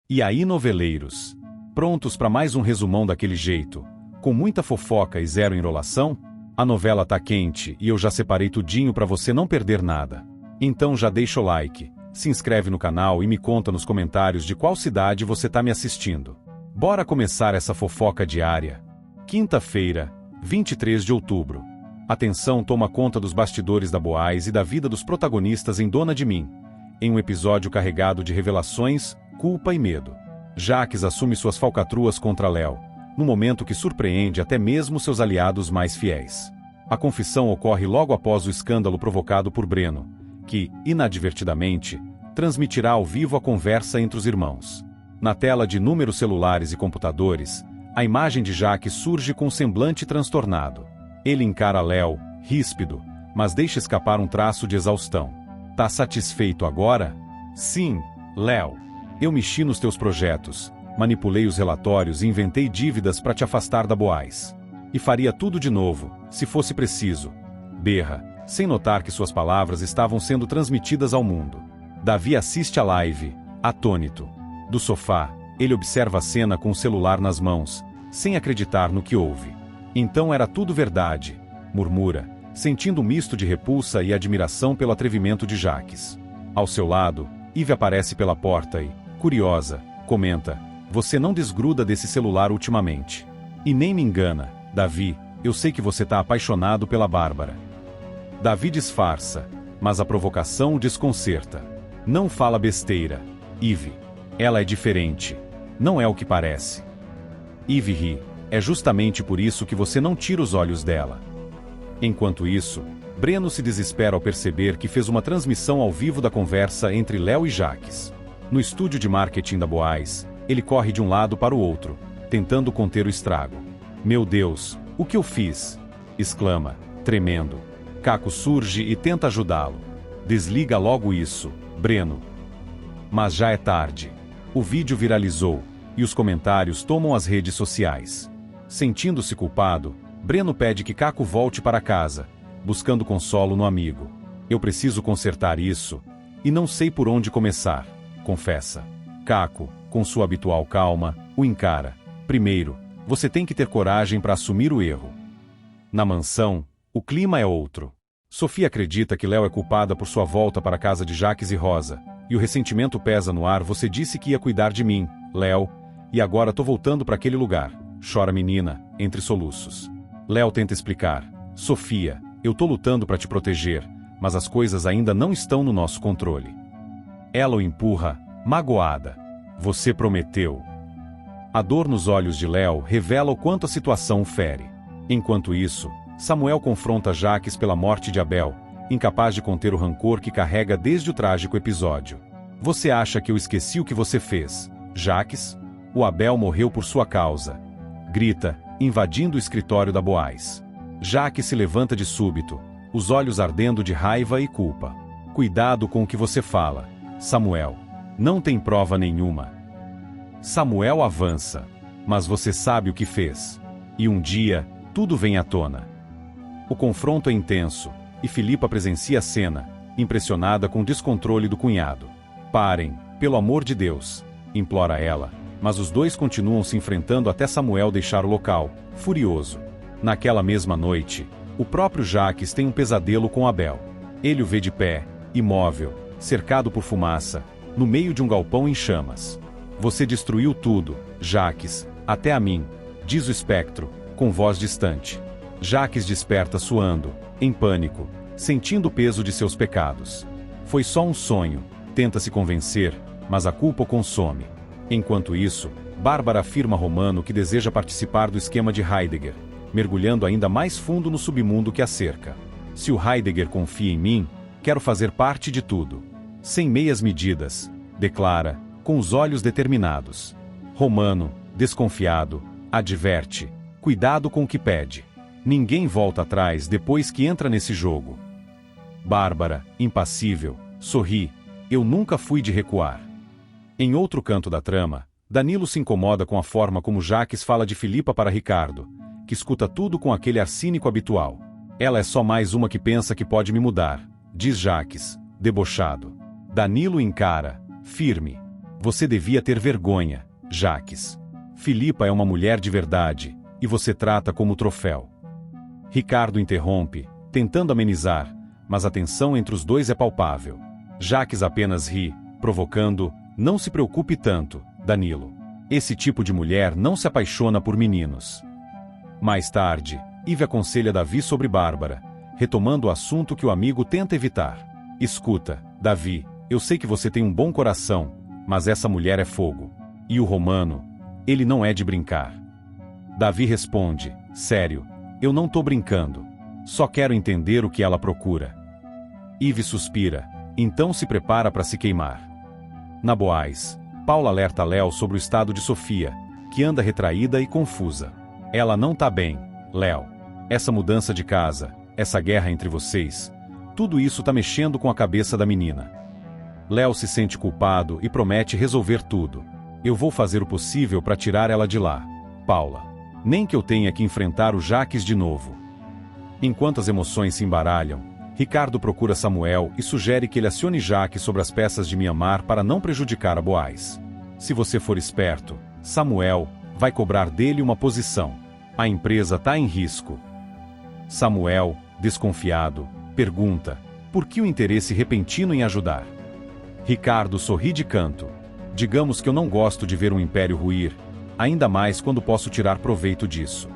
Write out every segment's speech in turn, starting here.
E aí, noveleiros? Prontos para mais um resumão daquele jeito? Com muita fofoca e zero enrolação? A novela tá quente e eu já separei tudinho para você não perder nada. Então já deixa o like, se inscreve no canal e me conta nos comentários de qual cidade você tá me assistindo. Bora começar essa fofoca diária. Quinta-feira, 23 de outubro. A tensão toma conta dos bastidores da Boaz e da vida dos protagonistas em Dona de Mim, em um episódio carregado de revelações, culpa e medo. Jaques assume suas falcatruas contra Léo, no momento que surpreende até mesmo seus aliados mais fiéis. A confissão ocorre logo após o escândalo provocado por Breno, que, inadvertidamente, transmitirá ao vivo a conversa entre os irmãos. Na tela de inúmeros celulares e computadores, a imagem de Jaques surge com um semblante transtornado. Ele encara Léo, ríspido, mas deixa escapar um traço de exaustão. Tá satisfeito agora? Sim, Léo. Eu mexi nos teus projetos, manipulei os relatórios e inventei dívidas para te afastar da Boaz. E faria tudo de novo, se fosse preciso. Berra, sem notar que suas palavras estavam sendo transmitidas ao mundo. Davi assiste a live, atônito. Do sofá, ele observa a cena com o celular nas mãos, sem acreditar no que ouve. Então era tudo verdade, murmura, sentindo um misto de repulsa e admiração pelo atrevimento de Jaques. Ao seu lado, Ive aparece pela porta e, curiosa, comenta: "Você não desgruda desse celular ultimamente. E nem me engana, Davi, eu sei que você tá apaixonado pela Bárbara." Davi disfarça, mas a provocação o desconcerta. "Não fala besteira, Ive. Ela é diferente. Não é o que parece." Ive ri. "É justamente por isso que você não tira os olhos dela." Enquanto isso, Breno se desespera ao perceber que fez uma transmissão ao vivo da conversa entre Léo e Jaques. No estúdio de marketing da Boaz, ele corre de um lado para o outro, tentando conter o estrago. "Meu Deus, o que eu fiz?" exclama, tremendo. Caco surge e tenta ajudá-lo. "Desliga logo isso, Breno." Mas já é tarde. O vídeo viralizou, e os comentários tomam as redes sociais. Sentindo-se culpado, Breno pede que Caco volte para casa, buscando consolo no amigo. "Eu preciso consertar isso, e não sei por onde começar", confessa. Caco, com sua habitual calma, o encara. "Primeiro, você tem que ter coragem para assumir o erro." Na mansão, o clima é outro. Sofia acredita que Léo é culpada por sua volta para a casa de Jaques e Rosa, e o ressentimento pesa no ar. "Você disse que ia cuidar de mim, Léo, e agora tô voltando para aquele lugar", chora a menina, entre soluços. Léo tenta explicar: "Sofia, eu tô lutando para te proteger, mas as coisas ainda não estão no nosso controle." Ela o empurra, magoada. "Você prometeu." A dor nos olhos de Léo revela o quanto a situação o fere. Enquanto isso, Samuel confronta Jaques pela morte de Abel, incapaz de conter o rancor que carrega desde o trágico episódio. "Você acha que eu esqueci o que você fez, Jaques? O Abel morreu por sua causa", grita, invadindo o escritório da Boaz. Jaques se levanta de súbito, os olhos ardendo de raiva e culpa. "Cuidado com o que você fala, Samuel. Não tem prova nenhuma." Samuel avança. "Mas você sabe o que fez. E um dia, tudo vem à tona." O confronto é intenso, e Filipa presencia a cena, impressionada com o descontrole do cunhado. "Parem, pelo amor de Deus", implora ela, mas os dois continuam se enfrentando até Samuel deixar o local, furioso. Naquela mesma noite, o próprio Jaques tem um pesadelo com Abel. Ele o vê de pé, imóvel, cercado por fumaça, no meio de um galpão em chamas. "Você destruiu tudo, Jaques, até a mim", diz o espectro, com voz distante. Jaques desperta suando, em pânico, sentindo o peso de seus pecados. Foi só um sonho, tenta se convencer, mas a culpa o consome. Enquanto isso, Bárbara afirma a Romano que deseja participar do esquema de Heidegger, mergulhando ainda mais fundo no submundo que a cerca. "Se o Heidegger confia em mim, quero fazer parte de tudo. Sem meias medidas", declara, com os olhos determinados. Romano, desconfiado, adverte: "Cuidado com o que pede. Ninguém volta atrás depois que entra nesse jogo." Bárbara, impassível, sorri: "Eu nunca fui de recuar." Em outro canto da trama, Danilo se incomoda com a forma como Jaques fala de Filipa para Ricardo, que escuta tudo com aquele ar cínico habitual. "Ela é só mais uma que pensa que pode me mudar", diz Jaques, debochado. Danilo encara, firme: Você devia ter vergonha, Jaques. Filipa é uma mulher de verdade, e você trata como troféu. Ricardo interrompe, tentando amenizar, mas a tensão entre os dois é palpável. Jaques apenas ri, provocando: não se preocupe tanto, Danilo. Esse tipo de mulher não se apaixona por meninos. Mais tarde, Ive aconselha Davi sobre Bárbara, retomando o assunto que o amigo tenta evitar. Escuta, Davi, eu sei que você tem um bom coração, mas essa mulher é fogo. E o Romano, ele não é de brincar. Davi responde: sério, eu não tô brincando. Só quero entender o que ela procura. Ive suspira, então se prepara para se queimar. Na Boaz, Paula alerta Léo sobre o estado de Sofia, que anda retraída e confusa. Ela não tá bem, Léo. Essa mudança de casa, essa guerra entre vocês, tudo isso tá mexendo com a cabeça da menina. Léo se sente culpado e promete resolver tudo. Eu vou fazer o possível para tirar ela de lá, Paula. Nem que eu tenha que enfrentar o Jaques de novo. Enquanto as emoções se embaralham, Ricardo procura Samuel e sugere que ele acione Jaques sobre as peças de Mianmar para não prejudicar a Boaz. Se você for esperto, Samuel vai cobrar dele uma posição. A empresa tá em risco. Samuel, desconfiado, pergunta: por que o interesse repentino em ajudar? Ricardo sorri de canto. Digamos que eu não gosto de ver um império ruir, ainda mais quando posso tirar proveito disso.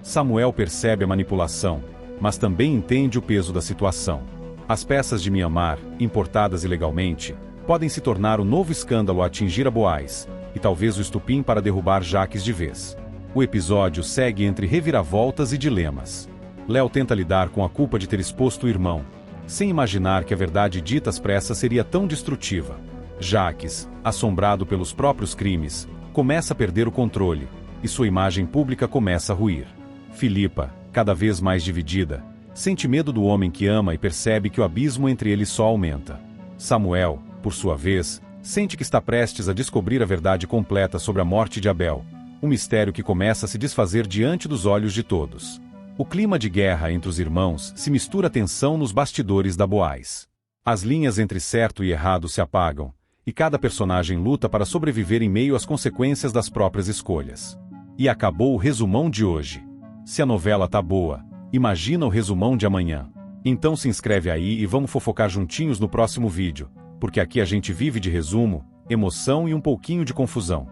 Samuel percebe a manipulação, mas também entende o peso da situação. As peças de Mianmar, importadas ilegalmente, podem se tornar o novo escândalo a atingir a Boaz, e talvez o estupim para derrubar Jaques de vez. O episódio segue entre reviravoltas e dilemas. Léo tenta lidar com a culpa de ter exposto o irmão, sem imaginar que a verdade dita às pressas seria tão destrutiva. Jaques, assombrado pelos próprios crimes, começa a perder o controle, e sua imagem pública começa a ruir. Filipa, cada vez mais dividida, sente medo do homem que ama e percebe que o abismo entre eles só aumenta. Samuel, por sua vez, sente que está prestes a descobrir a verdade completa sobre a morte de Abel, um mistério que começa a se desfazer diante dos olhos de todos. O clima de guerra entre os irmãos se mistura à tensão nos bastidores da Boaz. As linhas entre certo e errado se apagam, e cada personagem luta para sobreviver em meio às consequências das próprias escolhas. E acabou o resumão de hoje. Se a novela tá boa, imagina o resumão de amanhã. Então se inscreve aí e vamos fofocar juntinhos no próximo vídeo, porque aqui a gente vive de resumo, emoção e um pouquinho de confusão.